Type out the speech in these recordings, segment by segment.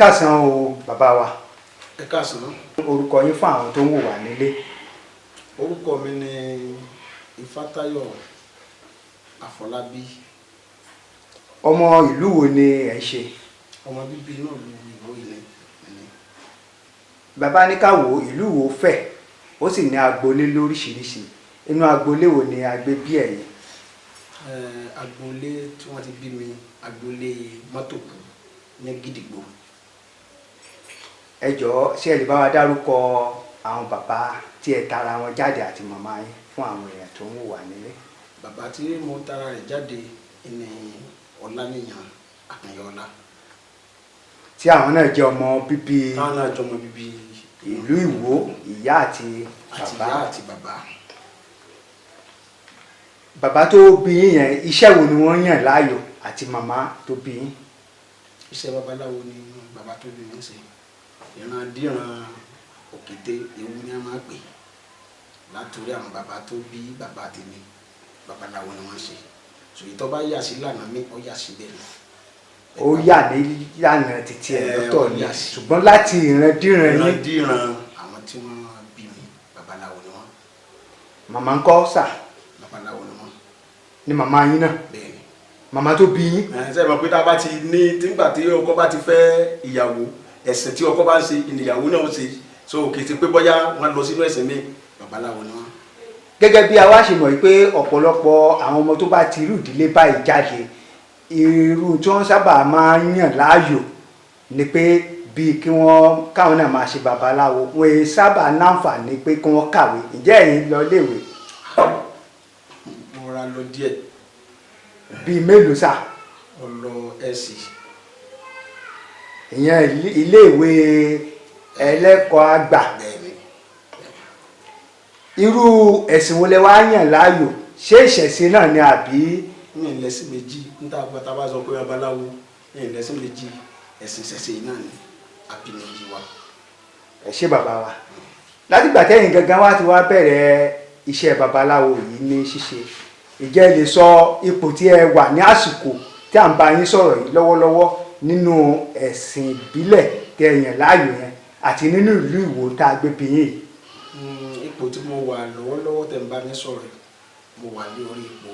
káàsán o bàbá wa. Ẹ káàsán. Orúkọ yín fún àwọn tó ń wò wá nílé. Orúkọ mi ni Ifátayọ̀ Àfọlábí. Ọmọ ìlú wo ni ẹ ń ṣe? Ọmọ bíbí náà lu ìlú ilé. Bàbá ní ká wo ìlú wo fẹ̀, ó sì ní agboolé lóríṣiríṣi. Inú agboolé wo ni a gbé bí ẹ̀yin? Agboolé tí wọ́n ti bí mi, agboolé Mọ́tòkú ní Gídìgbò. Ẹ jọ̀ọ́ ṣé ẹ lè bá wa dárúkọ àwọn bàbá tí ẹ tara wọn jáde àti màmá yín fún àwọn èèyàn tó ń wò wá nílé? Bàbá tí mo tara rẹ̀ jáde ni Ọláníyàn Akínyọlá. Tí àwọn náà jẹ́ ọmọ bíbí Táwọn náà jẹ́ ọmọ bíbí ìlú Ìwó, ìyá àti bàbá. ìyá àti bàbá. Bàbá tó bí yín yẹn iṣẹ́ wo ni wọ́n yàn láàyò àti màmá tó bí yín? Iṣẹ́ babaláwo ni bàbá tó bí mi ṣe. Ìran díran òkété ewu ni a máa pè látòrí àwọn bàbá tó bí bàbá tèmi, babaláwo ni wọ́n ṣe. Ṣùgbọ́n tó bá yà sí lànà mi ó yà sí bẹ́ẹ̀. Ó yà ní lànà títí ẹ̀ lọ́tọ̀ ni, ṣùgbọ́n láti ìran díran yín. Ìran díran àwọn tí wọ́n bí mi babaláwo ni wọ́n. Màmá ńkọ́ sà? Babaláwo ni wọ́n. Ni màmá yín náà? Bẹ́ẹ̀ni. Màmá tó bí yín? Ṣé ìmọ̀ pé tá a bá ti ní nígbà tí ọkọ bá ti fẹ́ ìyàwó, ẹ̀sìn tí ọkọ bá ń ṣe ìyàwó náà ṣe, so kì í ti pé bóyá wọ́n lọ sínú ẹ̀sìn mi, babaláwo ni wọ́n. Gẹ́gẹ́ bí a wá ṣe mọ̀ pé ọ̀pọ̀lọpọ̀ àwọn ọmọ tó bá ti irú ìdílé báyìí jáde, irú tí wọ́n sábà máa ń yàn láàyò ni pé bíi kí wọ́n káwọn náà máa ṣe babaláwo, wọn èyí sábà náǹfààní pé kí wọ́n kàwé. Ǹjẹ́ ẹ̀yin lọ léèwé? Mo ra lọ díẹ̀. Bíi mélòó sà? Mo lọ ẹ̀sì. Ìyẹn iléèwé ẹlẹ́kọ̀ọ́ àgbà. Bẹ́ẹ̀ni. Irú ẹ̀sìn wo lẹ wá yàn láàyò? Ṣé ìṣẹ̀ṣe náà ni àbí? Mi ì lẹ́sìn méjì níta àgbàtà bá sọ pé babaláwo, mi ì lẹ́sìn méjì, ẹ̀sìn ìṣẹ̀ṣe náà ni àbí méjì wa. Ẹ ṣé bàbá wa. Látìgbà tẹ́yìn gangan wá ti wá bẹ̀rẹ̀ iṣẹ́ babaláwo yìí ní ṣíṣe, ìjẹ́ lè sọ ipò tí ẹ wà ní àsìkò tí à ń bá yín sọ̀rọ̀ yìí lọ́wọ́lọ́wọ́ nínú ẹ̀sìn ìbílẹ̀ tẹ́ ẹ yàn láàyò yẹn àti nínú ìlú Ìwó tá a gbé bí yín? Ipò tí mo wà lọ́wọ́lọ́wọ́ tẹ́ ń bá mi sọ̀rọ̀ yìí, mo wà ní orí ipò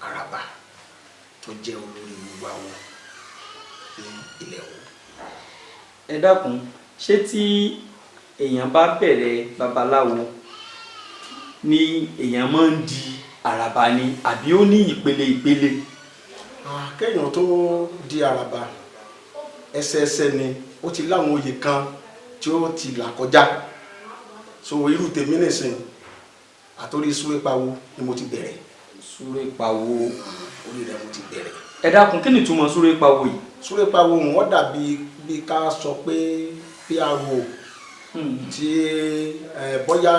àràbà tó jẹ́ olórí gbogbo àwọn ní ilẹ̀ Ìwó. Ẹ dákun, ṣé tí èèyàn bá bẹ̀rẹ̀ babaláwo ni èèyàn máa ń di àràbà ni àbí ó ní ìpele ìpele? Kéèyàn tó di àràbà ẹsẹẹsẹ ni ó ti láwọn oyè kan tí ó ti là kọjá. So irú tèmi nìsín àtòrí Súrépawó ni mo ti bẹ̀rẹ̀. Súrépawó. Orí rẹ̀ mo ti bẹ̀rẹ̀. Ẹ dákun, kí ni ìtumọ̀ Súrépawó yìí? Súrépawó wọ́n dàbí bí ká sọ pé PRO tí bóyá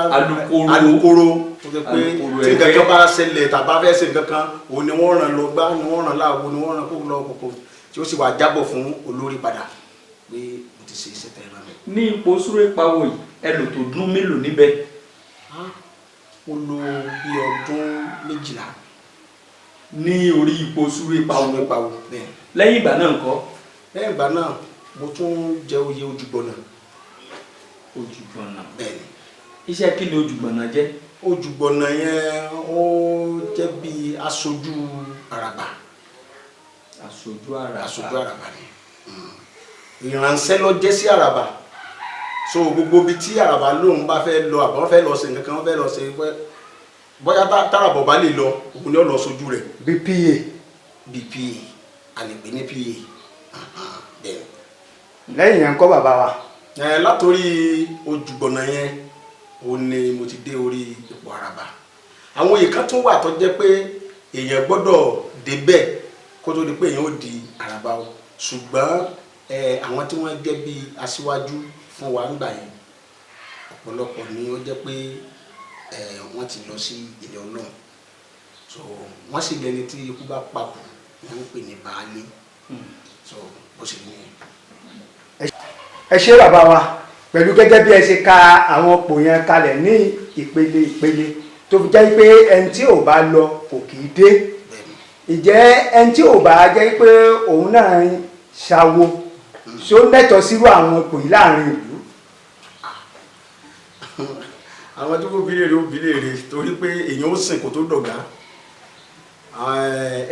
alukoro tó ti pé tí nǹkan bá ṣẹlẹ̀ tàbá fẹ́ ṣe nǹkan kan òun ni wọ́n ràn lọ gbá ni wọ́n ràn láwo ni wọ́n ràn kó lọ kòkò tí ó sì wà jábọ̀ fún olórí padà pé mo ti ṣe iṣẹ́ tẹ̀lé mi. Ní ipò Súrépawó yìí ẹ lò tó dún mélòó níbẹ̀? Mo lò bí ọdún 12. Ní orí ipò Súrépawó. Bẹ́ẹ̀. Lẹ́yìn ìgbà náà ńkọ́? Lẹ́yìn ìgbà náà mo tún jẹ oyè Ojúgbọ̀nà. Ojúgbọ̀nà. Bẹ́ẹ̀ni. Iṣẹ́ kí ni Ojúgbọ̀nà jẹ́? Ojúgbọ̀nà yẹn ó jẹ́ bí aṣojú àràbà. Aṣojú àràbà. Aṣojú àràbà ni. Ìránṣẹ́ ló jẹ́ sí àràbà. So gbogbo bí tí àràbà lóun bá fẹ́ lọ àbọ̀ fẹ́ lọ ṣe nǹkan kan fẹ́ lọ ṣe bóyá tàràbọ̀ bá lè lọ òun ni ó lọ sójú rẹ̀. BPA. BPA a lè pè ní PA. Bẹ́ẹ̀. Lẹ́yìn yẹn ńkọ́ bàbá wa? Látòrí Ojúgbọ̀nà yẹn òun ni mo ti dé orí ipò àràbà. Àwọn oyè kan tún wà tó jẹ́ pé èèyàn gbọ́dọ̀ débẹ̀ kó tó di pé èèyàn ó di àràbà o, ṣùgbọ́n àwọn tí wọ́n jẹ́ bí aṣíwájú fún wa nígbà yẹn ọ̀pọ̀lọpọ̀ ni ó jẹ́ pé wọ́n ti lọ sí ilé Ọlọ́run, so wọ́n sì lẹ́ni tí ikú bá papò wọ́n ń pè ní baálé, so bó ṣe ní. Ẹ ṣé bàbá wa, pẹ̀lú gẹ́gẹ́ bí ẹ ṣe ka àwọn òpó yẹn kalẹ̀ ní ìpele ìpele tó fi jẹ́ pé ẹni tí ò bá lọ kò kì í dé. Ìjẹ́ ẹni tí ò bá jẹ́ pé òun náà ń ṣàwo ṣó lẹ́tọ̀ọ́ sírú àwọn ipò yìí láàrin ìlú. àwọn tó kó bílèrè ó bílèrè torí pé èèyàn ó sìn kó tó dọ̀gá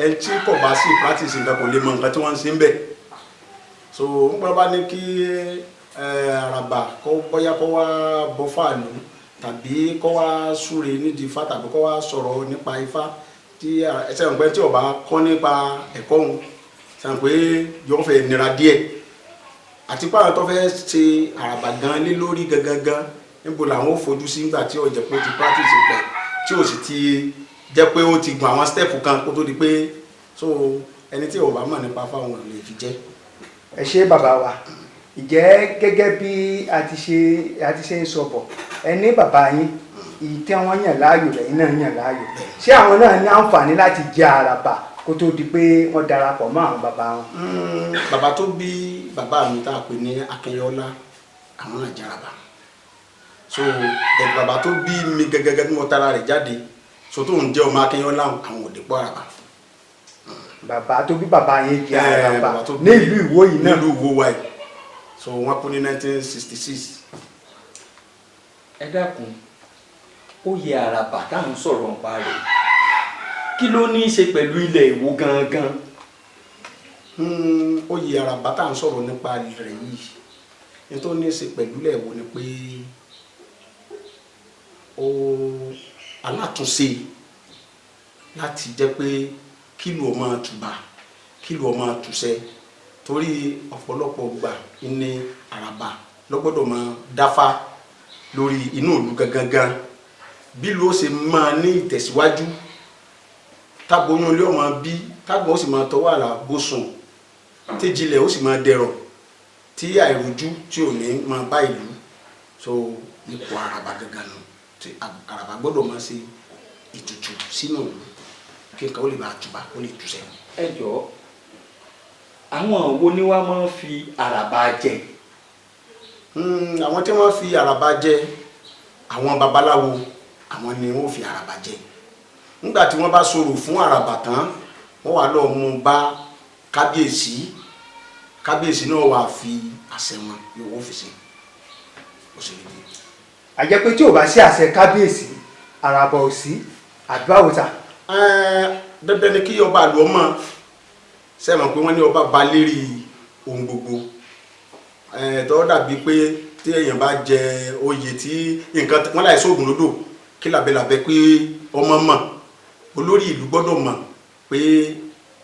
ẹni tí kò bá sí practice nǹkan kò lè mọ nǹkan tí wọ́n ń ṣe ń bẹ̀ so nígbà bá ní kí àràbà kó bóyá kó wá bọ́ fàánù tàbí kó wá súre nídìí ifá tàbí kó wá sọ̀rọ̀ nípa ifá tí ẹsẹ̀ ń pẹ́ tí ọba kọ́ nípa ẹ̀kọ́ òun sàn pé yóò fẹ́ nira díẹ̀ àti pé àwọn tó fẹ́ ṣe àràbà gan lé lórí gangan níbo làwọn ò fojú sí nígbà tí ó jẹ́ pé ó ti practice pẹ̀ tí ó sì ti jẹ́ pé ó ti gun àwọn step kan kó tó di pé so ẹni tí ọba mọ̀ nípa fáwọn lè fi jẹ́. ẹ ṣé bàbá wa ìjẹ́ gẹ́gẹ́ bí a ti ṣe ń sọ bọ̀ ẹ ní bàbá yín ìyí tí wọ́n yàn láàyò lẹ́yìn náà yàn láàyò ṣé àwọn náà ní àǹfààní láti jẹ àràbà kó tó di pé wọ́n darapọ̀ mọ́ àwọn bàbá wọn. bàbá tó bí bàbá mi tá a pè ní Akínyọlá àwọn náà járaba so bàbá tó bí mi gẹ́gẹ́ bí mo tara rẹ̀ jáde so tó ń jẹ́ ọmọ Akínyọlá àwọn òde pọ̀ àràbà. bàbá tó bí bàbá yẹn jẹ àràbà ní ìlú Ìwó yìí náà. nílùú Ìwó wa yìí so wọ́n kú ní 1966. ẹ dákun oyè àràbà táwọn sọ̀rọ̀ nípa rẹ̀ kí ló ní í ṣe pẹ̀lú ilẹ̀ Ìwó gangan. oyè àràbà táwọn sọ̀rọ̀ nípa rẹ̀ yìí ní tó ní í ṣe pẹ̀lú ilẹ̀ Ìwó ni pé alátúnṣe láti jẹ́ pé kílù ọmọ àtùbà kílù ọmọ àtùṣẹ torí ọ̀pọ̀lọpọ̀ gbà ní àràbà lọ́gbọ́dọ̀ máa dáfá lórí inú ìlú gangan bí ló ṣe máa ní ìtẹ̀síwájú tágbóyún ilé ọmọ bí tágbọ́n ó sì máa tọwọ́ àlà bóṣùn téjìlẹ̀ ó sì máa dẹ̀rọ̀ tí àìrójú tí ò ní máa bá ìlú so ipò àràbà gangan nù tí àràbà gbọ́dọ̀ máa ṣe ìtùtù sínú ìlú kí nǹkan ó lè máa tùbà ó lè túṣẹ. ẹ jọ̀ọ́ àwọn wo ni wàá máa ń fi àràbà jẹ. àwọn tí wọ́n fi àràbà jẹ àwọn babaláwo àwọn ni wọ́n fi àràbà jẹ nígbà tí wọ́n bá sọ̀rọ̀ fún àràbà tán wọ́n wá lọ mú bá kábíyèsí náà wà fi àṣẹ wọn yóò wọ́n fi ṣe òṣèlú yìí. àjẹ́ pé tí ò bá sí àṣẹ kábíyèsí àràbà ò sí àdúrà òòtà. dandan ni kí ọba àlọ́ mọ̀ sẹ́wọ̀n pé wọ́n ní ọba ba lérí ohun gbogbo tó dàbí pé tí èèyàn bá jẹ oyè tí nǹkan wọ́n láì sóògùn lódò kí làbẹ́làbẹ́ pé ọmọ mọ̀ olórí ìlú gbọ́dọ̀ mọ̀ pé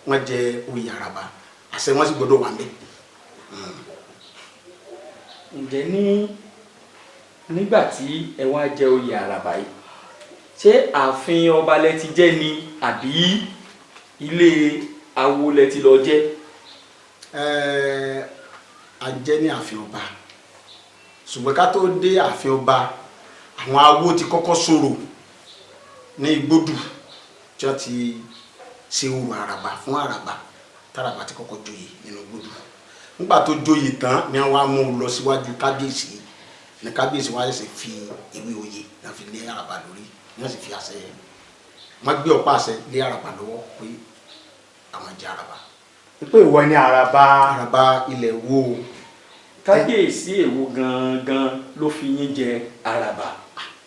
wọ́n jẹ oyè àràbà àṣẹ wọn sì gbọ́dọ̀ wà ńbẹ̀. ǹjẹ́ nígbà tí ẹ wá jẹ oyè àràbà yìí ṣé ààfin ọba lẹ ti jẹ ni àbí ilé awo lẹ ti lọ jẹ. a jẹ ní ààfin ọba ṣùgbọ́n ká tó dé ààfin ọba àwọn awo ti kọ́kọ́ sọ̀rọ̀ ní igbódù tí wọ́n ti ṣe orò àràbà fún àràbà tàràbà ti kọ́kọ́ joyè nínú igbódù nígbà tó joyè tán ni wọ́n á mú un lọ síwájú kábíyèsí ní kábíyèsí wọ́n á ṣẹ̀ṣẹ̀ fi ewé oyè náà fi lé àràbà lórí ní wọ́n sì fi àṣẹ wọ́n gbé ọ̀pá àṣẹ lé àràbà lọ́wọ́ pé àwọn jẹ àràbà. pé ìwọ ni àràbà. àràbà ilẹ̀ Ìwó. kábíyèsí èwo gangan ló fi yín jẹ àràbà.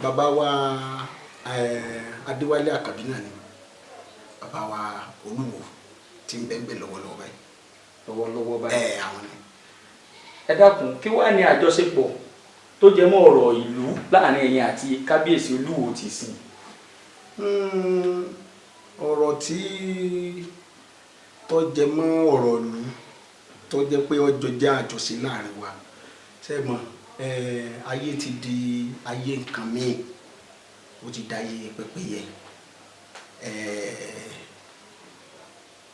bàbá wa Adéwálé Àkàbí náà ni bàbá wa Olúwo tí ń bẹ́ẹ̀ lọ́wọ́lọ́wọ́ báyìí. lọ́wọ́lọ́wọ́ báyìí. àwọn ni. ẹ dákun kí wàá ní àjọṣepọ̀ tó jẹ mọ́ ọ̀rọ̀ ìlú láàrin ẹ̀yin àti kábíyèsí Olúwo ti sìn. ọ̀rọ̀ tí tó jẹ mọ́ ọ̀rọ̀ ìlú tó jẹ́ pé ọjọ́ jẹ́ àjọṣe láàrin wa sẹ́mọ̀ ayé ti di ayé nǹkan míì ó ti da ayé pẹ́pẹ́yẹ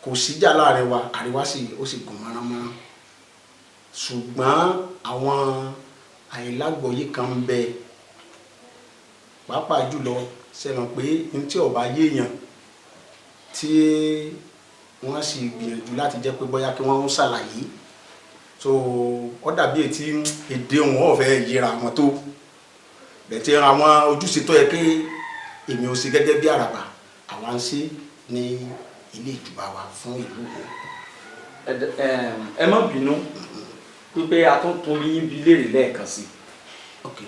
kò síjà láàrin wa àríwá ó sì gùn mọ́ránmọ́rán ṣùgbọ́n àwọn àìlágbọ̀yé kan ń bẹ pàápàá jùlọ sẹ́mọ̀ pé ní tí ọba yéèyàn tí wọ́n sì gbìyànjú láti jẹ́ pé bóyá kí wọ́n ń ṣàlàyé so ó dàbí ètí èdè wọn ò fẹ́ yẹra wọn tó bẹ̀tẹ̀ àwọn ojúṣe tó yẹ kí èmi ò ṣe gẹ́gẹ́ bí àràbà àwa ń ṣe ní ilé ìjọba wa fún ìlú Ìwó. ẹ má bínú wípé a tún tún yín bi léèrè lẹ́ẹ̀kan sí Okay.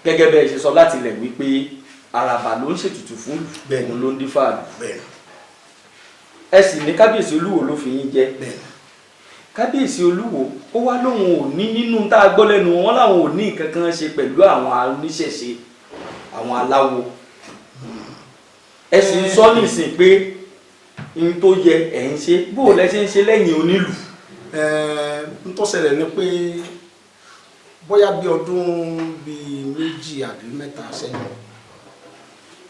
gẹ́gẹ́ bẹ́ẹ̀ ṣe sọ láti ilẹ̀ wípé àràbà ló ń ṣètùtù fún Bẹ́ẹ̀ni. òun ló ń dífá lù Bẹ́ẹ̀ni. ẹ sì ní kábíyèsí olúwo ló fi yín jẹ Bẹ́ẹ̀ni. kábíyèsí olúwo ó wá lóun ò ní nínú tá a gbọ́ lẹ́nu wọn láwọn ò ní nǹkan kan ṣe pẹ̀lú àwọn oníṣẹ̀ṣe àwọn aláwo ẹ sì ń sọ nísìn pé n tó yẹ ẹ̀ ń ṣe bó o lẹ ṣe ń ṣe lẹ́yìn onílù. N tó ṣẹlẹ̀ ni pé bóyá bí ọdún bíi 2 àbí 3 sẹ́yìn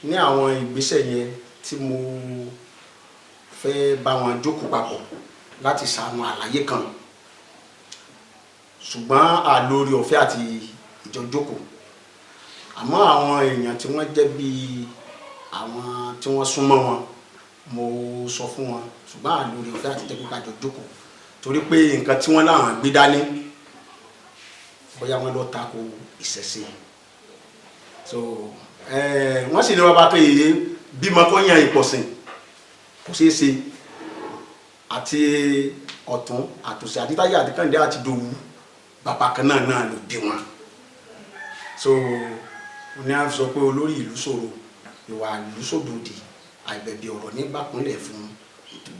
ní àwọn ìgbésẹ̀ yẹn tí mo fẹ́ bá wọn jókòó papọ̀ láti ṣàwọn àlàyé kan ṣùgbọ́n àlórí ọ̀fẹ́ àti ìjọ jókòó àmọ́ àwọn èèyàn tí wọ́n jẹ́ bíi àwọn tí wọ́n súnmọ́ wọn mo sọ fún wọn ṣùgbọ́n àlórí ọ̀fẹ́ àti jẹ́ pípa jọ jókòó torí pé nǹkan tí wọ́n láwọn gbé dání bóyá wọ́n lọ tako ìṣẹ̀ṣe so wọ́n sì ní wọ́n bá pé bímọ kọ́ yan ìpọ̀sìn kò ṣeé ṣe àti ọ̀tún àtòsí àdítáyé àdíkàndé àti dòwú bàbá kan náà ló dé wọn so wọ́n ní a sọ pé olórí ìlú ṣòro ìwà ìlú sódòdì àìbẹ̀bẹ̀ ọ̀rọ̀ nígbà kúnlẹ̀ fún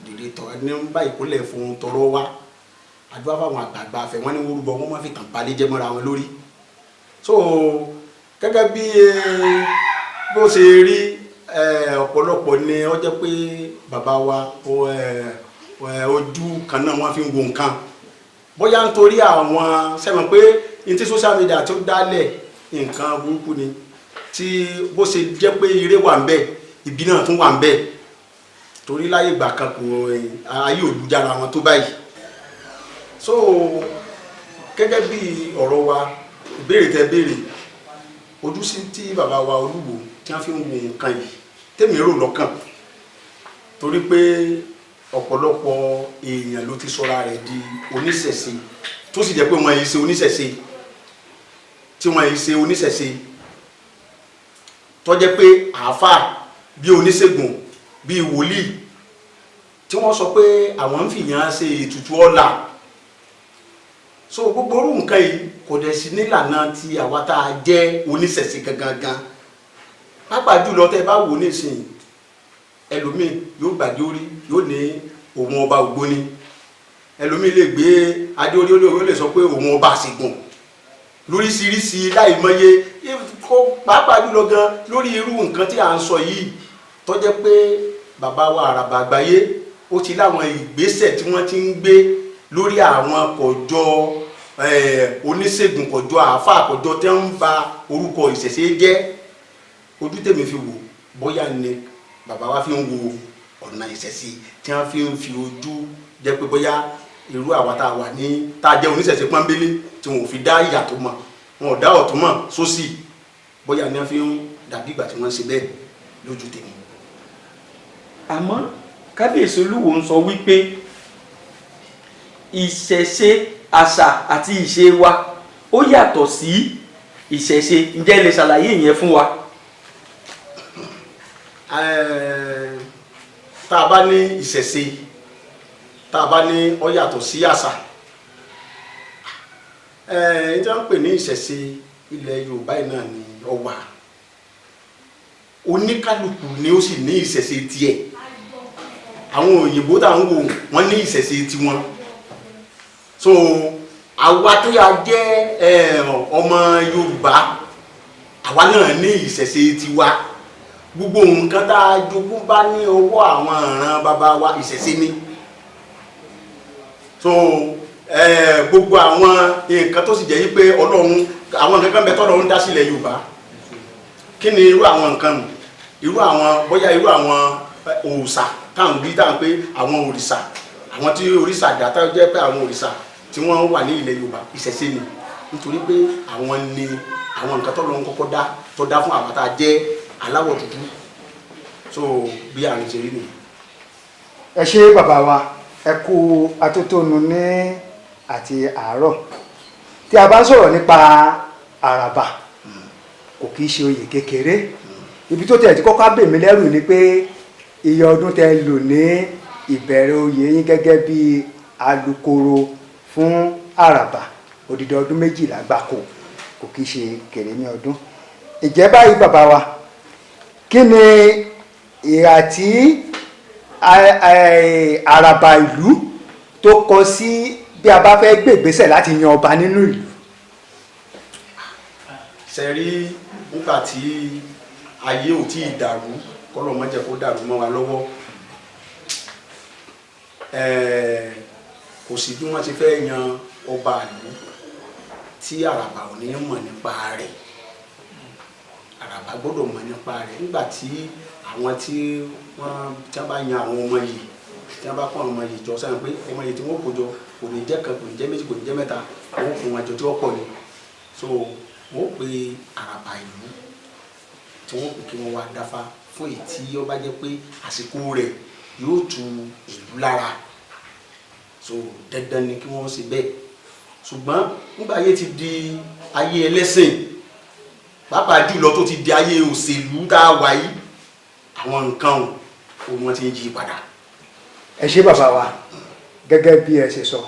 dèrè tọ́ ní bá ìkúnlẹ̀ fún tọrọ wá àdúrà fáwọn àgbààgbà afẹ wọn ní wọ́n rúbọ wọn má fi tàn balẹ̀ jẹ́ mọ́ra wọn lórí so gẹ́gẹ́ bí bó ṣe rí ọ̀pọ̀lọpọ̀ ni ó jẹ́ pé bàbá wa ojú kan náà wọ́n fi ń wo nǹkan bóyá nítorí àwọn sẹ́wọ̀n pé ní tí social media tó dálẹ̀ nǹkan burúkú ni tí bó ṣe jẹ́ pé ire wà ń bẹ ibi náà tún wà ń bẹ torí láyé ìgbà kan kò ayé òlùjára wọn tó báyìí so gẹ́gẹ́ bí ọ̀rọ̀ wa ìbéèrè tẹ́ béèrè ojú sí tí bàbá wa Olúwo tí wọ́n fi ń wo nǹkan yìí tèmi rò lọ́kàn torí pé ọ̀pọ̀lọpọ̀ èèyàn ló ti sọra rẹ̀ di oníṣẹ̀ṣe tó sì jẹ́ pé wọ́n yìí ṣe oníṣẹ̀ṣe tí wọ́n yìí ṣe oníṣẹ̀ṣe tó jẹ́ pé àáfàá bí oníṣègùn bí wòlíì tí wọ́n sọ pé àwọn ń fìyàn ṣe ètùtù ọ̀la so gbogbo orú nǹkan yìí kò dẹ̀ sí nílànà tí àwa tá a jẹ́ oníṣẹ̀ṣe gangan pàápàá jùlọ tẹ́ bá wò nísìnyí ẹlòmíì yóò gbàdé orí yóò ní òun ọba Ògbóni ẹlòmíì lè gbé adé orí ó lè sọ pé òun ọba Àṣègùn lóríṣiríṣi láì mọye pàápàá jùlọ gan lórí irú nǹkan tí à ń sọ yìí tó jẹ́ pé bàbá wa Àràbà Àgbáyé ó ti láwọn ìgbésẹ̀ tí wọ́n ti ń gbé lórí àwọn kọjọ oníṣègùn kọjọ àáfàá kọjọ tẹ́ ń ba orúkọ ìṣẹ̀ṣe jẹ́ ojú tèmi fi wò bóyá ni bàbá wa fi ń wo ọ̀nà ìṣẹ̀ṣe tí wọ́n fi ń fi ojú jẹ́ pé bóyá irú àwa tá a wà ní tá a jẹ́ oníṣẹ̀ṣe pọ́nbélé tí wọn ò fi dá ìyàtọ̀ mọ̀ wọn ò dá ọ̀tún mọ̀ sósì bóyá ni wọ́n fi ń dàbí ìgbà tí wọ́n ń ṣe bẹ́ẹ̀ lójú tèmi. àmọ́ kábíyèsí Olúwo ń sọ wípé ìṣẹ̀ṣe àṣà àti ìṣe wa ó yàtọ̀ sí ìṣẹ̀ṣe ǹjẹ́ ẹ lè ṣàlàyé ìyẹn fún wa. tá a bá ní ìṣẹ̀ṣe tá a bá ní ó yàtọ̀ sí àṣà tí wọ́n ń pè ní ìṣẹ̀ṣe ilẹ̀ Yorùbá yìí náà ni ó wà oníkálukú ni ó sì ní ìṣẹ̀ṣe tiẹ̀ àwọn òyìnbó tá à ń wò wọ́n ní ìṣẹ̀ṣe tiwọn so àwa tó yà jẹ́ ọmọ Yorùbá àwa náà ní ìṣẹ̀ṣe tiwa gbogbo nǹkan tá a jogún bá ní ọwọ́ àwọn ìran bàbá wa ìṣẹ̀ṣe ni so gbogbo àwọn nǹkan tó sì jẹ́ yí pé Ọlọ́run àwọn nǹkan kan bẹ tọ́lọ́run dá sílẹ̀ Yorùbá kí ni irú àwọn nǹkan nù irú àwọn bóyá irú àwọn òòṣà táwọn bí táwọn pé àwọn òrìṣà àwọn tí òrìṣà dá táwọn jẹ́ pé àwọn òrìṣà tí wọ́n wà ní ilẹ̀ Yorùbá ìṣẹ̀ṣe ni nítorí pé àwọn ni àwọn nǹkan tọ́lọ́run kọ́kọ́ dá tó dá fún àwọn tá a jẹ́ aláwọ̀ dúdú so bí àrùn ṣe rí nìyí. ẹ ṣé bàbá wa ẹ kú atótónu ní àti àárọ̀ tí a bá ń sọ̀rọ̀ nípa àràbà kò kìí ṣe oyè kékeré ibi tó tẹ̀ tí kọ́kọ́ bè mí lẹ́rù ni pé iye ọdún tẹ́ lò ní ìbẹ̀rẹ̀ oyè yín gẹ́gẹ́ bí alukoro fún àràbà odidi ọdún 12 gbáko kò kí ṣe kèrèmí ọdún. Ìjẹ́ báyìí bàbá wa kí ni ìhà tí àràbà ìlú tó kọ sí bí a bá fẹ́ gbé ìgbésẹ̀ láti yan ọba nínú ìlú? ṣe rí nígbà tí ayé ò tí ì dàrú kọ́lọ̀ má jẹ́ kó dàrú mọ́ wa lọ́wọ́, kò sí bí wọ́n ti fẹ́ yan ọba ìlú tí àràbà ò ní mọ̀ nípa rẹ̀. Àràbà gbọ́dọ̀ mọ̀ nípa rẹ̀ nígbà tí àwọn tí wọ́n bá yan àwọn ọmọ yìí, tí wọ́n bá kó àwọn ọmọ yìí jọ sáyẹn pé ọmọ yìí tí wọ́n kó jọ kò ní jẹ́ kan, kò ní jẹ́ méjì, kò ní jẹ́ mẹ́ta, wọ́n fún wọn jọ tí wọ́n pọ̀ ni. So wọ́n pe àràbà ìlú tí wọ́n pè kí wọ́n wá dáfá fún èyí tí ó bá jẹ́ pé àsìkò rẹ̀ yóò tu ìlú lára. So dandan ni kí wọ́n ṣe bẹ́ẹ̀. Ṣùgbọ́n nígbà ayé ti di ayé ẹlẹ́sìn, pàápàá jùlọ tó ti di ayé òṣèlú tá a wà yìí, àwọn nǹkan ò wọ́n ti ń yí padà. Ẹ ṣé bàbá wa, gẹ́gẹ́ bí ẹ ṣe sọ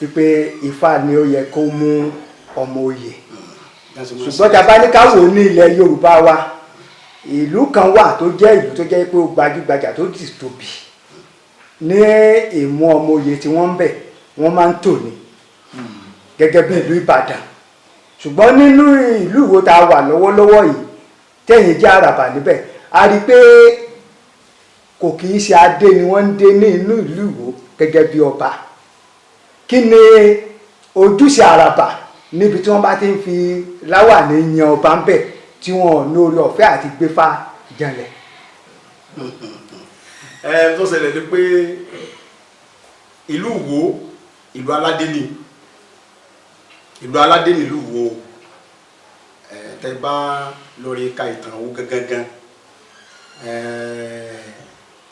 wípé Ifá ni ó yẹ kó mú ọmọ oyè, ṣùgbọ́n tá a bá ní ká wò ní ilẹ̀ Yorùbá wa, ìlú kan wà tó jẹ́ ìlú tó jẹ́ pé ó gbajúgbajà tó sì tóbi ní ìmú ọmọ oyè tí wọ́n ń bẹ̀ wọ́n máa ń tò ní gẹ́gẹ́ bí ìlú Ìbàdàn. Ṣùgbọ́n nínú ìlú Ìwó tá a wà lọ́wọ́lọ́wọ́ yìí tẹ̀yìn jẹ́ àràbà níbẹ̀, a rí i pé kò kì í ṣe adé ni wọ́n ń dé ní inú ìlú Ìwó gẹ́gẹ́ bí ọba. Kí ni ojúṣe àràbà níbi tí wọ́n bá ti ń fi láwàní yan ọba ń bẹ̀ tí wọ́n ní orí ọ̀fẹ́ àti gbéfá janlẹ̀? Tó ṣẹlẹ̀ ni pé ìlú Ìwó ìlú aládé ni, ìlú aládé ni ìlú Ìwó. Tẹ́ bá lórí ka ìtàn Ìwó gangan,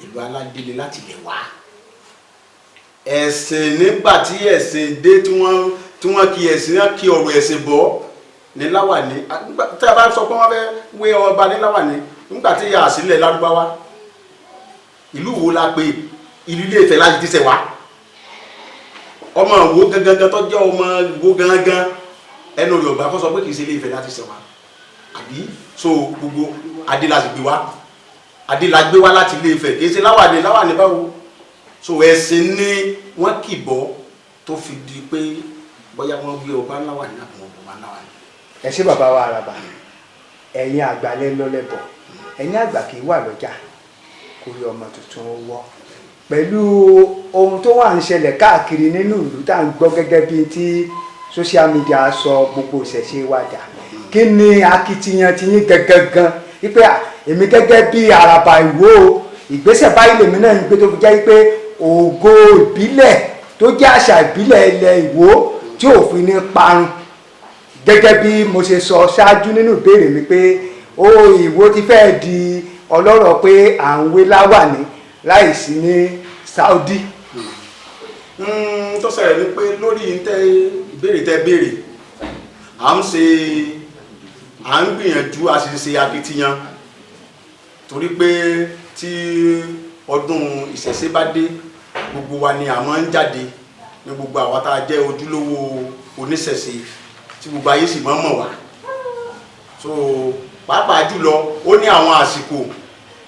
ìlú aládé ni láti lè wá. Ẹ̀sìn nígbà tí ẹ̀sìn dé tí wọ́n kí ẹ̀sìn náà kí ọ̀rọ̀ ẹ̀sìn bọ́ ní láwàní. Tí a bá sọ pé wọ́n fẹ́ wé ọba ní láwàní nígbà tí yà sílẹ̀ Lárúbáwá, ìlú Ìwó la pé ìlú Ilé Ifẹ̀ láti ti ṣẹ̀ wá. Ọmọ Ìwó gangan tó jẹ́ ọmọ Ìwó gangan ẹnu Yorùbá kọ́ sọ pé kì í ṣe Ilé Ifẹ̀ láti ṣẹ̀ wá, àbí? So gbogbo adé la sì gbé wá, adé la gbé wá láti Ilé Ifẹ̀, kì í ṣe láwàní báwo. So ẹ̀sìn ni wọ́n kì bọ́ tó fi di pé bóyá wọ́n gbé ọba láwàní àbí wọ́n bọ̀ wá láwàní. Ẹ ṣé bàbá wa àràbà, ẹ̀yin àgbà lẹ́lọ́lẹ́bọ̀, ẹ̀yin àgbà kì í wà lọ́jà kó rí ọmọ tuntun wọ́. Pẹ̀lú ohun tó wà ń ṣẹlẹ̀ káàkiri nínú ìlú tá à ń gbọ́ gẹ́gẹ́ bíi tí social media sọ gbogbo ìṣẹ̀ṣe wa dà, kí ni akitiyan ti yín gangan wípé èmi gẹ́gẹ́ bí àràbà Ìwó ìgbésẹ̀ báyìí lèmi náà ń gbé tó fi jẹ́ wípé ògo ìbílẹ̀ tó jẹ́ àṣà ìbílẹ̀ ilẹ̀ Ìwó tí ò fi ní parun, gẹ́gẹ́ bí mo ṣe sọ ṣáájú nínú ìbéèrè mi pé Ìwó ti fẹ́ di ọlọ́rọ̀ pé à ń wé láwàní láìsí ní Saudi. Tó ṣẹlẹ̀ ni pé lórí ìbéèrè tẹ́ béèrè, à ń gbìyànjú a sì ṣe akitiyan, torí pé tí ọdún ìṣẹ̀ṣe bá dé gbogbo wa ni a máa ń jáde ní gbogbo àwa tá a jẹ́ ojúlówó oníṣẹ̀ṣe tí gbogbo ayé sì máa ń mọ̀ wá. So pàápàá jùlọ ó ní àwọn àsìkò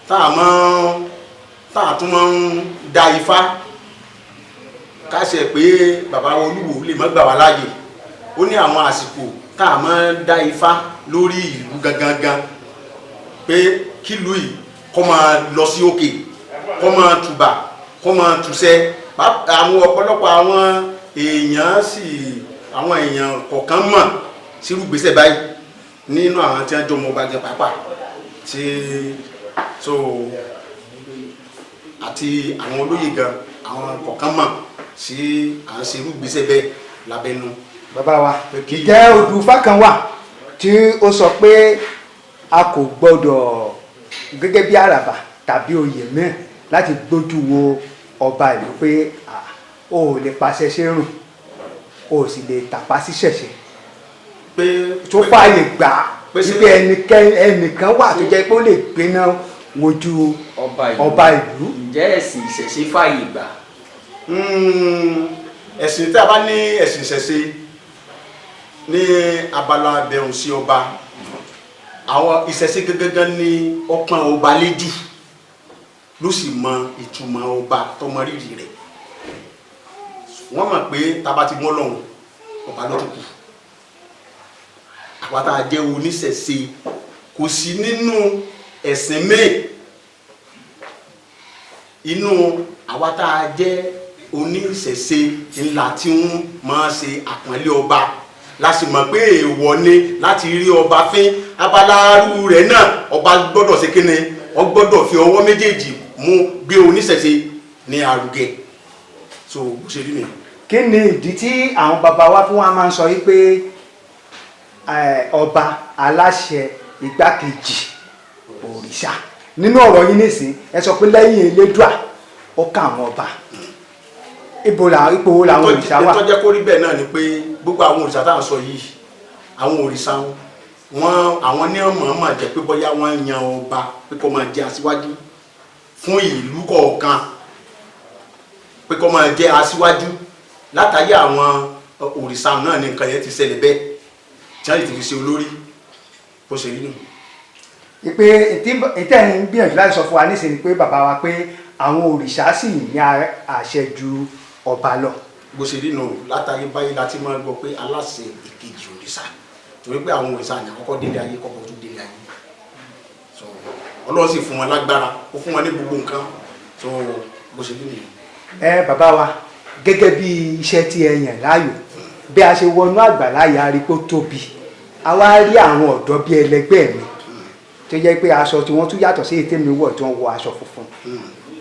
tá a tún máa ń da ifá, ká ṣe pé bàbá Olúwo lè má gbà wá láàyè. Ó ní àwọn àsìkò tá a máa ń da ifá lórí ìlú gangan pé kílùú yìí kó máa lọ sí òkè, kó máa tùbà, kó máa tùṣẹ́. Àwọn ọ̀pọ̀lọpọ̀ àwọn èèyàn kọ̀ọ̀kan mọ̀ sírú gbèsè báyìí nínú àwọn tí wọ́n jọ mọ́ gbàgbé pàápàá tí so àti àwọn olóyè gan àwọn kọ̀ọ̀kan mọ̀ sí à ń ṣerú gbèsè bẹ́ẹ̀ lábẹ́nu. Bàbá wa ìjẹ́ odùfá kan wà tí ó sọ pé a kò gbọ́dọ̀ gẹ́gẹ́ bí àràbà tàbí oyè mìíràn láti gbójú wo ọba ìlú pé o ò lè pàṣẹ ṣerùn o ò sì lè tàpá sí ṣẹ̀ṣẹ̀ pé tó fààyè gbà wípé ẹnìkan wà tó jẹ́ pé ó lè gbéná wojú ọba ìlú. Ǹjẹ́ ẹ̀sìn ìṣẹ̀ṣe fààyè gbà? Ẹ̀sìn tí a bá ní ẹ̀sìn ìṣẹ̀ṣe ní abala abẹ́hùn sí ọba àwọn ìṣẹ̀ṣe gẹ́gẹ́ ní ọpọ́n ọba léjù ló sì mọ ìtumọ̀ ọba tó mọ rírì rẹ̀ wọ́n mọ̀ pé tábà ti mọ́ lọ́hùn ọba ló tó kù àwa tá a jẹ́ oníṣẹ̀ṣe kò sí nínú ẹ̀sìn míì inú àwa tá a jẹ́ oníṣẹ̀ṣe ńlá tí wọ́n máa ṣe àpọ́nlé ọba la sì mọ̀ pé èèwọ̀ ni láti rí ọba fín abaláru rẹ̀ náà ọba gbọ́dọ̀ ṣe kíni ó gbọ́dọ̀ fi ọwọ́ méjèèjì mú gbé oníṣẹ̀ṣe ní arugẹ so bó ṣe rí nìyẹn. kí ni ìdí tí àwọn bàbá wa fún wa máa ń sọ yìí pé ọba aláṣẹ igbákejì òrìṣà nínú ọ̀rọ̀ yín nísìn ẹ sọ pé lẹ́yìn elédùà ó kà àwọn ọba ipò wo làwọn òrìṣà wà. tó jẹ́ kó rí bẹ́ẹ̀ náà ni pé gbogbo àwọn òrìṣà tá à ń sọ yìí àwọn òrìṣà àwọn ní ọmọ jẹ́ pé bóyá wọ́n yan ọba pé kó máa jẹ́ aṣíwájú fún ìlú kọ̀ọ̀kan pé kó máa jẹ́ aṣíwájú látàrí àwọn òrìṣà náà ní nǹkan yẹn ti ṣẹlẹ̀ bẹ́ẹ̀ tí wọ́n ti fi ṣe olórí bó ṣe rí nù. ìpè ìtẹ́ ń gbìyànjú láti sọ fún wa nísìnyí pé bàbá wa pé àwọn òrìṣà sì ní àṣẹ ju ọba lọ. bó ṣe rí nù látàrí báyìí láti máa gbọ́ pé aláṣẹ ìkejì òrìṣà torí pé àwọn òrìṣà ní àkọ́kọ́ délé ayé kọ́kọ́ tó délé ayé so Ọlọ́run sì fún wọn lágbára ó fún wọn ní gbogbo nǹkan so bó ṣe rí nù. Bàbá wa gẹ́gẹ́ bí iṣẹ́ tí ẹ yàn láàyò bí a ṣe wọnú àgbàlá yà á rí kó tóbi a wá rí àwọn ọ̀dọ́ bí ẹlẹgbẹ́ mi tó jẹ́ pé aṣọ tí wọ́n tún yàtọ̀ sí ètè mi wọ̀ tí wọ́n wọ aṣọ funfun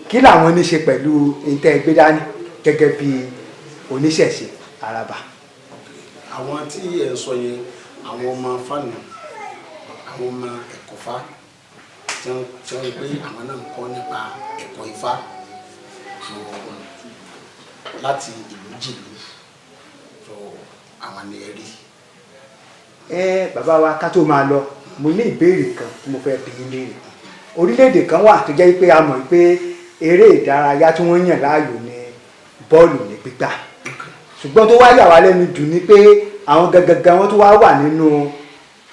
kí làwọn ní ṣe pẹ̀lú ìtẹ́ ẹgbẹ́ dání gẹ́gẹ́ bí oníṣẹ̀ṣe Àràbà. àwọn tí ẹ sọ yẹn àwọn ọmọ fánà àwọn ọmọ ẹ̀kọ́fá tí wọ́n pé àwọn náà ń kọ́ nípa ẹ̀kọ́ Ifá láti ìlú jìlú àwọn ni ẹ rí. Bàbá wa ká tó máa lọ mo ní ìbéèrè kan tí mo fẹ́ bi yín léèrè orílẹ̀-èdè kan wà tó jẹ́ pé a mọ̀ pé eré ìdárayá tí wọ́n yàn láàyò ni bọ́ọ̀lù ní gbígbà ṣùgbọ́n tó wá yà wá lẹ́nu jù ni pé àwọn gangan wọn tó wá wà nínú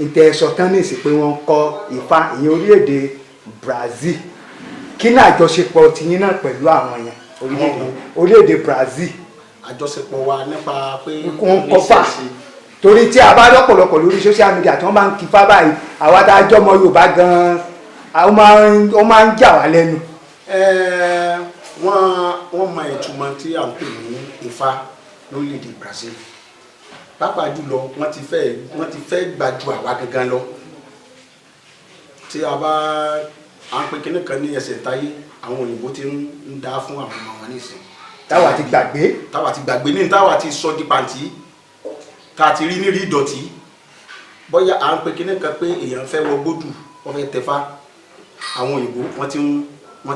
ìtẹ̀sọ̀tánìsì pé wọ́n kọ́ Ifá ìyẹn orílẹ̀-èdè Brazil kí ní àjọṣepọ̀ tiyín náà pẹ̀lú àwọn yẹn orílẹ̀-èdè Brazil. àjọṣepọ̀ wa nípa pé wọ́n kọ́ fà torí tí a bá lọ́pọ̀lọpọ̀ lórí social media tí wọ́n bá ń kí Ifá báyìí àwa tá a jọmọ Yorùbá gan-an ó máa ń jà wá lẹ́nu. wọ́n mọ ìtumọ̀ tí à ń pè ní Ifá lórílẹ̀‐èdè Brazil pàápàá jùlọ wọ́n ti fẹ́ gbà ju àwa gangan lọ tí a bá à ń pè kíní kan ní ẹsẹ̀ táyé àwọn òyìnbó ti ń dá fún àwọn ọmọ wọn nísìn. táwa ti gbàgbé ní táwa ti sọ di pàǹtí tá a ti rí nírí ìdọ̀tí bóyá à ń pè kíní kan pé èèyàn fẹ́ wọ gbódù wọ́n fẹ́ tẹ̀fá àwọn òyìnbó wọ́n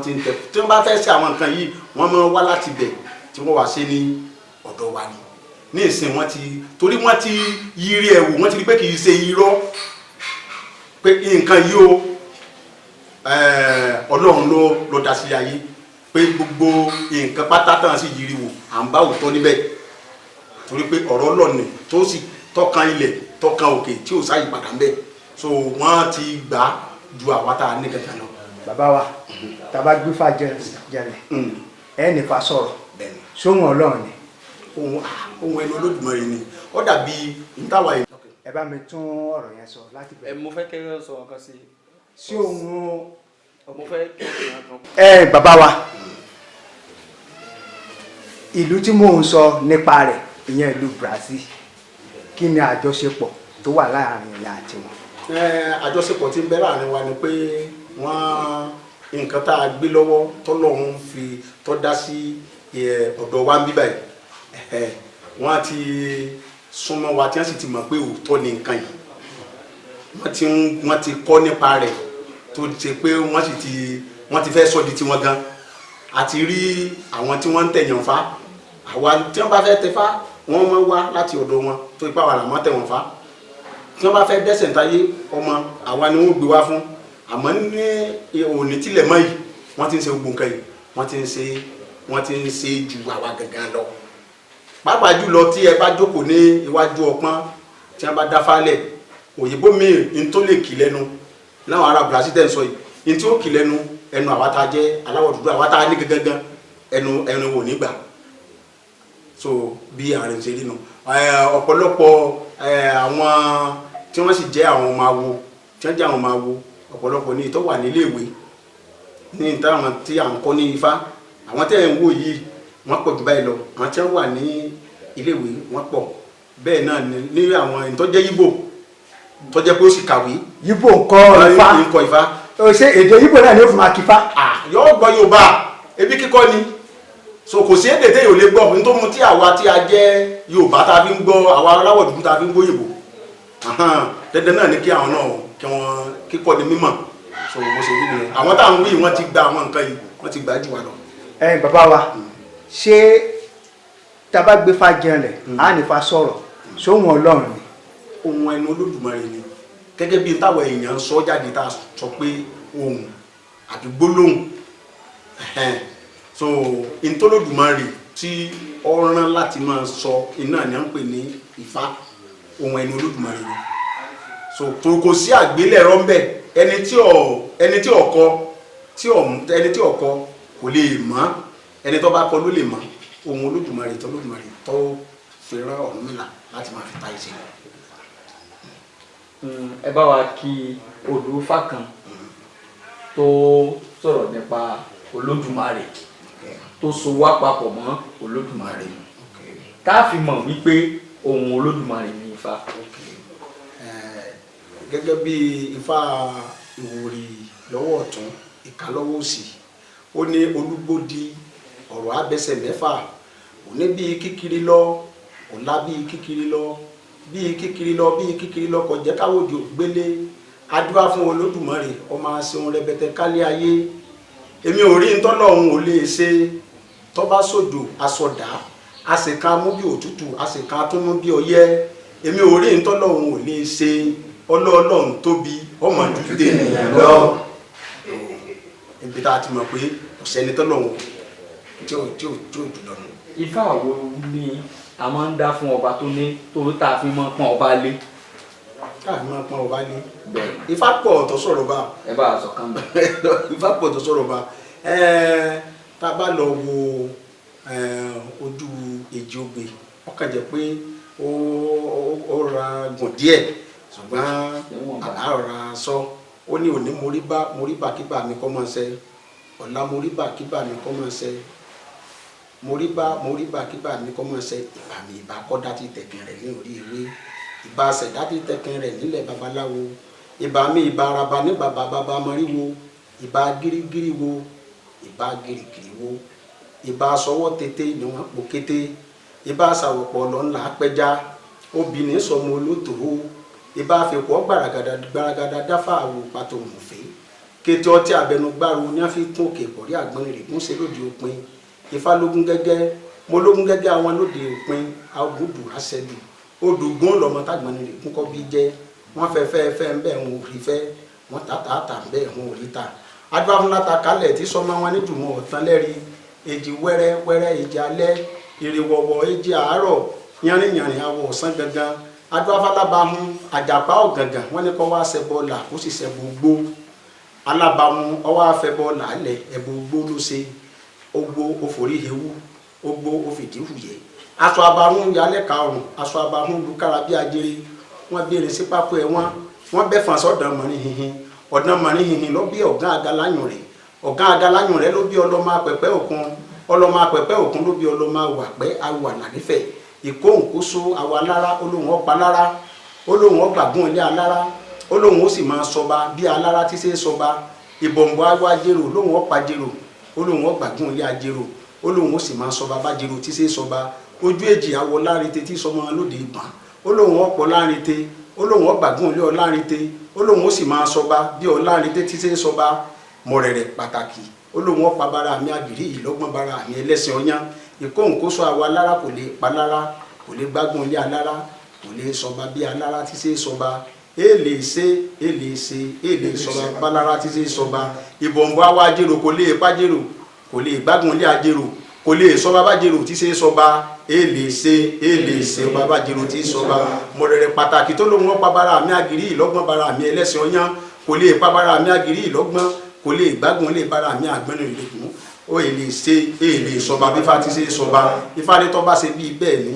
ti ń tẹ̀ tí wọ́n bá fẹ́ ṣe àwọn nǹkan yìí wọ́n máa wá láti bẹ̀ tí wọ́n wá ṣe ní ọ̀dọ̀ wa ni ní ìsìn torí wọ́n ti yiri ẹ̀wù wọ́n ti rí pé kì í ṣe irọ́ pé nǹkan yìí o Ọlọ́run ló dá sí ayé pé gbogbo nǹkan pátá tán sì yiri wò à ń bá òótọ́ níbẹ̀ torí pé ọ̀rọ̀ Ọlọ́run tó sì tọ́kan ilẹ̀ tọ́kan òkè tí ò sáyé padà ń bẹ̀ so wọ́n ti gbà ju àwa tá a ní kankan lọ. bàbá wa tàbá gbífà jẹlẹ ẹ nípa sọ̀rọ̀ sóhun Ọlọ́run ni. ohun ẹni Olódùmarè ni ó dàbí ntàwá yìí. ẹ bá mi tún ọ̀rọ̀ yẹn sọ láti bẹ̀rẹ̀. mo fẹ́ kẹ́kẹ́ sọ ọ̀kan sí i. sí ohun. mo fẹ́ kẹ́kẹ́ bàbá wa ìlú tí mò ń sọ nípa rẹ̀ ìyẹn ìlú Brazil kí ni àjọṣepọ̀ tó wà láàrin ìyá àti wọn. àjọṣepọ̀ tí ń bẹ láàrin wa ni pé wọ́n nǹkan tá a gbé lọ́wọ́ tọ́lọ́run fi tọ́ dá sí ọ̀dọ̀ wa ń bí báyìí wọ́n ti súnmọ́ wa tí wọ́n sì ti mọ̀ pé òótọ́ ni nǹkan yìí wọ́n ti kọ́ nípa rẹ̀ tó ṣe pé wọ́n ti fẹ́ sọ di tiwọn gan àti rí àwọn tí wọ́n ń tẹ̀yàn fá àwa tí wọ́n bá fẹ́ tẹ̀fá wọ́n máa wá láti ọ̀dọ̀ wọn tó ipá wà láwọn tẹ̀wọ̀n fá tí wọ́n bá fẹ́ dẹ́sẹ̀ ntáyé ọmọ àwa ni wọ́n gbé wá fún àmọ́ ní òní tilẹ̀ mọ́ yìí wọ́n ti ń ṣe gbogbo nǹkan yìí wọ́n ti ń ṣe ju àwa gangan lọ pàápàá jùlọ tí ẹ bá jókòó ní iwájú ọpọ́n tí wọ́n bá dá falẹ̀ òyìnbó míì ní tó lè kì lẹ́nu láwọn ará Brazil tẹ̀ ń sọ yìí ní tí ó kì lẹ́nu ẹnu àwa tá a jẹ́ aláwọ̀ dúdú àwa tá a ní gangan ẹnu wò nígbà so bí àárín ṣe rí nu ọ̀pọ̀lọpọ̀ àwọn tí wọ́n sì jẹ́ àwọn ọmọ awo tí wọ́n jẹ́ àwọn ọmọ awo ọ̀pọ̀lọpọ̀ ní ìtọ́ wà nílé ìwé ní ìtàwọn tí à ń kọ́ ní Ifá àwọn tẹ́ ẹ̀ ń wò yìí wọ́n pọ̀ jù báyìí lọ àwọn tí wọ́n wà ní ilé ìwé wọ́n pọ̀ bẹ́ẹ̀ náà ní àwọn ìtọ́jẹ́ Ìgbò tọ́jẹ́ pé ó sì kàwé. Ìgbò ńkọ́ Ifá ṣé èdè Ìgbò náà ni ó fi máa kí Ifá. yọ gbọ́ Yorùbá ebi kíkọ́ ni so kò sí èdè téèyàn ò lè gbọ́ nítorí mo tí àwa tí a jẹ́ Yorùbá tá a fi ń gbọ́ àwa aláwọ̀ dúdú tá a fi ń gbọ́ Ìgbò dandan náà ni kí àwọn náà kí wọ́n kíkọ́ ni mímọ̀ so bó ṣe rí nìyẹn àwọn táwọn wí wọ́n ti gba àwọn nǹkan yìí wọ́n ti gbà jù wá lọ. Bàbá wa ṣé tá a bá gbé Ifá jẹnlẹ̀ á ní Ifá sọ̀rọ̀ sóhun Ọlọ́run ni. Ohun ẹnu Olódùmarè ni gẹ́gẹ́ bí táwọn èèyàn sọ jáde tá a sọ pé ohun àbí gbólóhùn so ìtọ́lódùmarè tí ọ̀ràn láti máa sọ iná ni à ń pè ní Ifá ohun ẹnu Olódùmarè ni so kò sí àgbélẹ̀rọ ń bẹ ẹni tí ọkọ kò lè mọ̀ ẹni tó bá kọ ló lè mọ̀ ohun Olódùmarè tó fi rán Ọ̀rúnmìlà láti máa fi ta ìṣe. ẹ bá wa kí olùfà kan tó sọ̀rọ̀ nípa Olódùmarè tó so wá papọ̀ mọ́ Olódùmarè ká fi mọ̀ wípé ohun Olódùmarè ni Ifá. Gẹ́gẹ́ bí Ifá Ìwòrì lọ́wọ́ ọ̀tún Ìkà lọ́wọ́ òsì ó ní olúgbòdì ọ̀rọ̀ abẹ́sẹ̀ mẹ́fà òní bíi kíkiri lọ ọ̀la bíi kíkiri lọ bíi kíkiri lọ bíi kíkiri lọ kò jẹ́ káwọ́dì ògbélé adúlá fún Olódùmarè ọmọ aṣeun rẹpẹtẹ kálí ayé èmi ò rí ntọ́lọ́hún ò lè ṣe tọ́ba sódò aṣọ̀dá àṣekà mú bí òtútù àṣekà tó mú bí ọyẹ́ èmi ò rí ntọ́lọ́hún ò lè ṣe Ọlọ́run tóbi ọmọ dúdú ènìyàn lọ ibi tá a ti mọ̀ pé ọ̀sẹ́ni tọ́lọ́hún tí ò jùlọ nù. Ifá wo ni a máa ń dá fún ọba tó ní torí tá a fi máa pọ́n ọba lé. káàfin máa pọ́n ọba lé Ifá pọ̀ tó sọ̀rọ̀ bá. ẹ bá a sọ kán bẹ́ẹ̀. Ifá pọ̀ tó sọ̀rọ̀ bá tá a bá lọ wo ojú Èjì Ogbè ọkàn jẹ́ pé ó ra gùn díẹ̀ ṣùgbọ́n àlàára sọ ó ní òní moríbà kíbà mi kọ́ mọ́ ṣe ọ̀la moríbà kíbà mi kọ́ mọ́ ṣe moríbà kíbà mi kọ́ mọ́ ṣe ìbà mi ìbà kọ́dá ti tẹ̀kìn rẹ̀ ní orí ìwé ìbà ṣẹ̀dá ti tẹ̀kìn rẹ̀ nílẹ̀ babaláwo ìbà mi ìbà araba ní bàbá bàbá mọ́ríwo ìbà gírígírí wo ìbà gírígírí wo ìbà sọwọ́ tètè ni wọ́n pò kété ìbà sàwọ̀pọ̀ lọ́nà pẹ́já obìnrin sọmọ olótòó ìbá àfikún gbaragada dáfà àwò pàtó mọ̀fẹ́ kété ọtí abẹnugbáru ní àfi tún òkè ìkọ̀rí àgbọn rẹ̀ ń ṣe lóde òpin Ifá lógún gẹ́gẹ́ mo lógún gẹ́gẹ́ àwọn lóde òpin àgùdù àṣẹdù odùgún lọmọ tágbọn rẹ̀ kún kọ́ bí jẹ́ wọ́n fẹ́ ń bẹ́ẹ̀ wọn ò rí fẹ́ wọ́n tàtà ń bẹ́ẹ̀ wọn ò rí ta adúláfúnláta kálẹ̀ tí sọmọ wọn ní dùnmọ̀ ọ̀tán lẹ́rìí èjì wẹ́rẹ́ èjì alẹ́ ìrìwọ̀wọ̀ èjì àárọ̀ yánrìnyànrìn àwọ̀ ọ̀sán gangan adúláfálábàmú àjàpá ọ̀gàngàn wọ́n ní kọ́ wá ṣẹbọ là kó sì ṣẹbọ gbó alábàmú ọwọ́ afẹ́bọ làálẹ̀ ẹ̀bọ gbó ló ṣe ogbó òfòrí hewu ogbó òfìdí hùyẹ aṣọ abàmú yálẹ̀ karùn-ún aṣọ abàmú lùkàrà bí ajere wọ́n béèrè sí pápó ẹ̀ wọ́n bẹ́ fàn sọ́dọ̀ mọ̀rin hihin ọ̀dọ̀ mọ̀rin hihin ló bí ọ̀gán agaláyùn rẹ̀ ló bí ọlọ́mọ apẹ̀pẹ́ òkun ló bí ọlọ́mọ àwàpẹ́ awà nànífẹ̀ẹ́ ìkóhùnkóso àwa alára olóhùn ọ̀pá lára olóhùn ọ̀gbàgún ilé alára olóhùn ó sì máa sọba bí alára tí ṣe sọba ìbọ̀nbọ̀ awọ ajérò olóhùn ọ̀pá jérò olóhùn ọ̀gbàgún ilé ajérò olóhùn ó sì máa sọba bá jérò tí ṣe sọba ojú èjì àwọ lárinté tí sọmọ lóde ìbọn olóhùn ọ̀pọ̀ lárinté olóhùn ọ̀gbàgún ilé ọlárinté olóhùn ó sì máa sọba bí ọlárinté tí ṣe sọba mọ̀rẹ̀rẹ̀ pàtàkì olóhùn ọ̀pá bara àmì àgìrí ìlọ́gbọ̀n bara àmì ẹlẹ́sìn ọyán ìkóhùnkóso àwa alára kò lè pa lára kò lè gbágun ilé alára kò lè sọba bí alára tí ṣe sọba èlè sọba bálára tí ṣe sọba ìbọ̀nbọ̀ àwa ajérò kò lè pàjérò kò lè gbágun ilé ajérò kò lè sọ babájèrò tí ṣe sọba èlè ṣe babájèrò tí sọba mọ̀rẹ̀rẹ̀ pàtàkì tó lóun wọ́n pa bara mi àgìrí ìlọ́gbọ́n bara mi ẹlẹ́sìn ọyán kò lè pa bara mi àgìrí ìlọ́gbọ́n kò lè gbágun lè bara mi àgbẹ̀nù ìlẹ̀kùn ó èlè sọba bí Ifá ti ṣe sọba Ifá ní tó bá ṣe bíi bẹ́ẹ̀ ni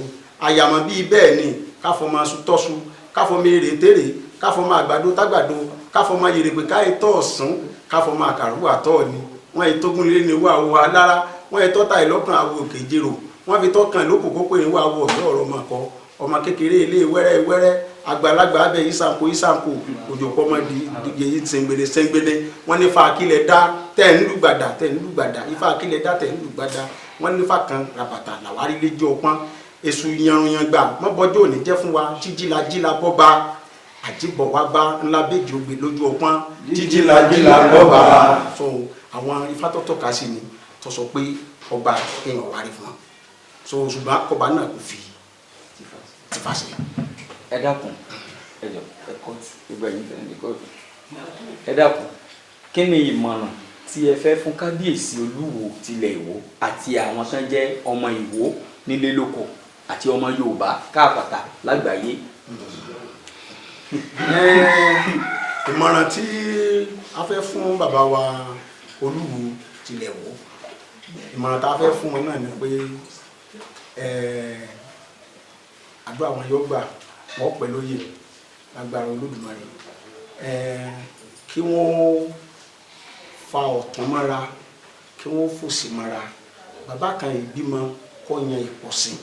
àyàmọ̀ bíi bẹ́ẹ̀ ni káfọ́ máa sùn tọ́sù káfọ́ máa èrè tèrè káfọ́ máa àgbàdo tágbàdo káfọ́ máa yèrè pé káyé tọ́ ọ̀sán káfọ́ máa kàrúwà tọ́ ni wọ́n yìí tógun lé ní wà wọ alára wọ́n yìí tọ́ta ìlọ́kàn àwọ̀ òkè jèrò wọ́n fi tọ́kàn lóko kókó ìwà àwọ̀ ọ̀dọ́ ọ̀rọ̀ máa kọ́ ọmọ kékeré ilé wẹ́rẹ́ àgbàlagbà abẹ ìsànkó òjò pọ́mọ dìde yìí sẹ́ngbẹ́lẹ́ wọ́n ní fa akílẹ̀ dá tẹ̀ nílùgbàdà ifá akílẹ̀ dá tẹ̀ nílùgbàdà wọ́n ní fa kan rabata làwárí lẹ́jọ́ ọpọ́n èṣù yanrunyan gbà mọ́bọ́jọ́ òní jẹ́ fún wa jíjíla bọ́ba àjíbọ̀ wá bá ńlá bèjì ògbè lójú ọpọ́n jíjíla bọ́ba so àwọn ifá tọ́tọ́ ká sí ni tó sọ pé ọba èèyàn wárí fún wọn so ṣùgbọ́n ọba náà kò fi ti fà sí. ẹ dákun ẹ jọ ẹ kọ́ gbogbo ẹ̀yin tẹ̀lé ní kóòtù ẹ dákun kí ni ìmọ̀ràn tí ẹ fẹ́ fún kábíyèsí Olúwo tilẹ̀ Ìwó àti àwọn tán jẹ́ ọmọ Ìwó nílé lóko àti ọmọ Yorùbá káàpàtà lágbàáyé. ìmọ̀ràn tí a fẹ́ fún bàbá wa Olúwo tilẹ̀ Ìwó ìmọ̀ràn tá a fẹ́ fún wọn náà ni pé àdúrà wọn yóò gbà wọ́n pẹ̀ lóye lágbára Olódùmarè kí wọ́n fa ọ̀tún mọ́ra kí wọ́n fòsì mọ́ra bàbá kan ìbímọ kọ́ yan ìpọ̀sìn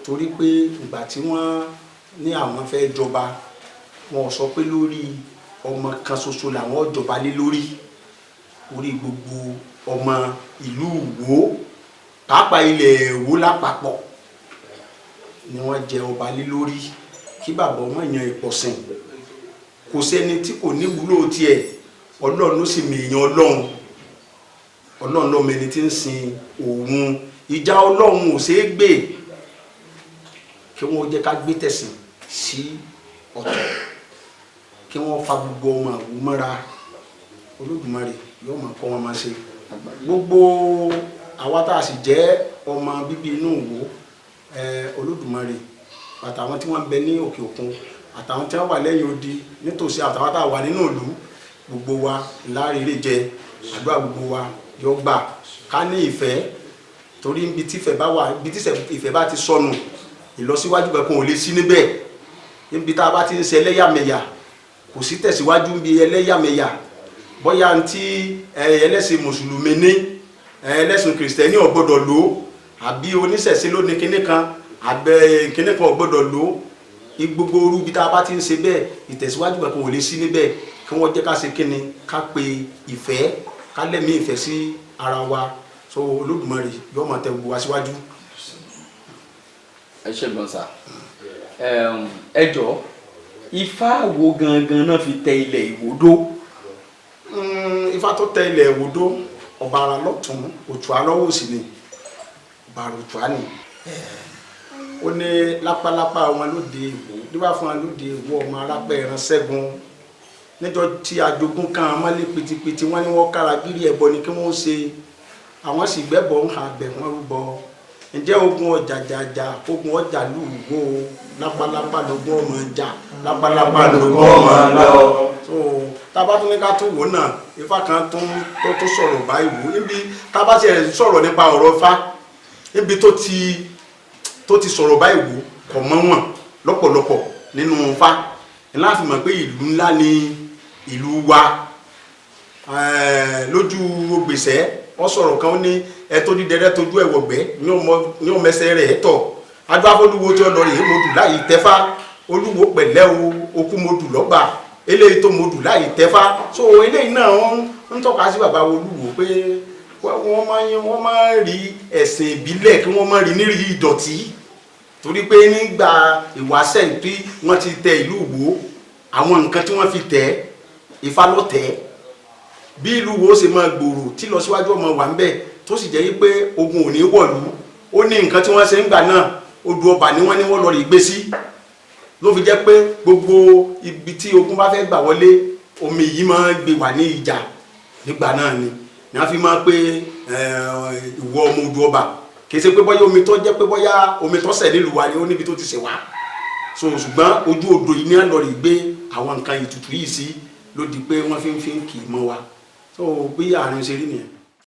torí pé ìgbà tí wọ́n ní àwọn fẹ́ jọba wọn sọ pé lórí ọmọ kan ṣoṣo làwọn jọba lé lórí orí gbogbo ọmọ ìlú Ìwó pàápàá ilẹ̀ Ìwó lápapọ̀ ni wọ́n jẹ ọba lé lórí kí bàbá ọmọ yan ìpọ̀sìn kò sẹ́ni tí kò ní wúlò tiẹ̀ Ọlọ́run ló sì mèèyàn Ọlọ́run lọ́mọ ẹni tí ń sin òun ìjà Ọlọ́run ò ṣeé gbé kí wọ́n jẹ́ ká gbé tẹ̀sìn sí ọ̀tọ̀ kí wọ́n fa gbogbo ọmọ àwò mọ́ra Olódùmarè yóò máa kọ́ wọn máa ṣe gbogbo àwa tá a sì jẹ́ ọmọ bíbí inú Ìwó Olódùmarè àtàwọn tí wọ́n ń bẹ ní òkè òkun àtàwọn tí wọ́n wà lẹ́yìn odi nítòsí àtàwọn tá a wà nínú ìlú gbogbo wa láàrírè jẹ àdúrà gbogbo wa yóò gbà ká ní ìfẹ́ torí ibi tí ìfẹ́ bá wà ibi tí ìfẹ́ bá ti sọnù ìlọsíwájú kankan ò lè sí níbẹ̀ níbi tá a bá ti ń ṣe ẹlẹ́yàmẹ̀yà kò sí tẹ̀síwájú ń bi ẹlẹ́yàmẹ̀yà bóyá ntí ẹlẹ́sìn mùsùlùmí ní ẹlẹ́sìn kìrìsìtẹ́nì ò gbọ́dọ̀ lò àbí oníṣẹ̀ṣe ló ní kinní kan àbẹ kinní kan ò gbọ́dọ̀ lò gbogbo orú bí tá a bá ti ń ṣe bẹ́ẹ̀ ìtẹ̀síwájú kankan ò lè sí níbẹ̀ kí wọ́n jẹ́ ká ṣe kinní ká pe ìfẹ́ ká lẹ́mí ìfẹ́ sí ara wa so Olódùmarè yóò máa tẹ gbogbo wa síwájú. ẹ ṣe gbọ́n sá ẹ jọ Ifá wo gangan náà fi tẹ ilẹ̀ Ìwó dó. Ifá tó tẹ ilẹ̀ Ìwó dó Ọ̀bàrà lọ́tún Òtùá lọ́wọ́ òsì ni Ọ̀bàrà Òtùá ni ó ní lápálápá wọn lóde Ìwó nígbà fún wọn lóde Ìwó ọmọ arápẹ́ ẹran ṣẹ́gun níjọ́ tí ajogún kan amálé pitipiti wọ́n ní wọ́n kára gírí ẹbọ ni kí wọ́n ṣe àwọn sì gbẹ́bọ̀ ń ha bẹ̀ wọ́n rúbọ ǹjẹ́ ogun ọjà jàjà ogun ọjà lùwò lápálápá lógún ọmọ ọjà lápálápá lógún ọmọ lọ so tábà tún ní ká tún wò náà Ifá kan tó sọ̀rọ̀ báyìí wò níbi tábà ti sọ̀rọ̀ nípa ọ̀rọ̀ Ifá níbi tó ti sọ̀rọ̀ báyìí wò kọ̀ mọ́ wọn lọ́pọ̀lọpọ̀ nínú Ifá ńlá fi mọ̀ pé ìlú ńlá ni ìlú wa lójú Ògbèsẹ́ wọ́n sọ̀rọ̀ kan ní ẹ̀tọ́ dídẹ́rẹ́ tójú ẹ̀wọ̀gbẹ́ ní ọmọ ẹsẹ̀ rẹ̀ tọ̀ adúláfólúwo tí ó lọ rèé modù láyé tẹ́fá Olúwo pẹ̀lẹ́ o okú modù lọ́gbà eléyìí tó modù láyé tẹ́fá so eléyìí náà ń tọ́ka sí bàbá Olúwo pé wọ́n máa ń rí ẹ̀sìn ìbílẹ̀ kí wọ́n máa rí nírí ìdọ̀tí torí pé nígbà ìwáṣẹ̀ tí wọ́n ti tẹ ìlú Ìwó àwọn nǹkan tí wọ́n fi tẹ̀ Ifá ló tẹ̀ bí ìlú Ìwó ṣe máa gbòòrò tí lọ síwájú ọmọ wà ń bẹ̀ tó sì jẹ́ pé ogun ò ní wọ̀lú ó ní nǹkan tí wọ́n ṣe ń gbà náà odò ọba ni wọ́n ní wọ́n lọ rí gbé sí ló fi jẹ́ pé gbogbo ibi tí ogun bá fẹ́ gbà wọlé omi yìí máa ń gbé wà ní ìjà nígbà náà ni ni wọ́n fi máa pé ìwọ ọmọ odò ọba kì í ṣe pé bóyá omi tó jẹ́ pé bóyá omi tó ṣẹ̀ nílùú wa ni ó níbi tó ti ṣẹ̀ wá so ṣùgbọ́n ojú odò yìí ní àlọ́rì gbé àwọn nǹkan ìtùtù yìí sí ló di pé wọ́n fi ń kì í mọ́ wa so bí àárín ṣe rí nìyẹn.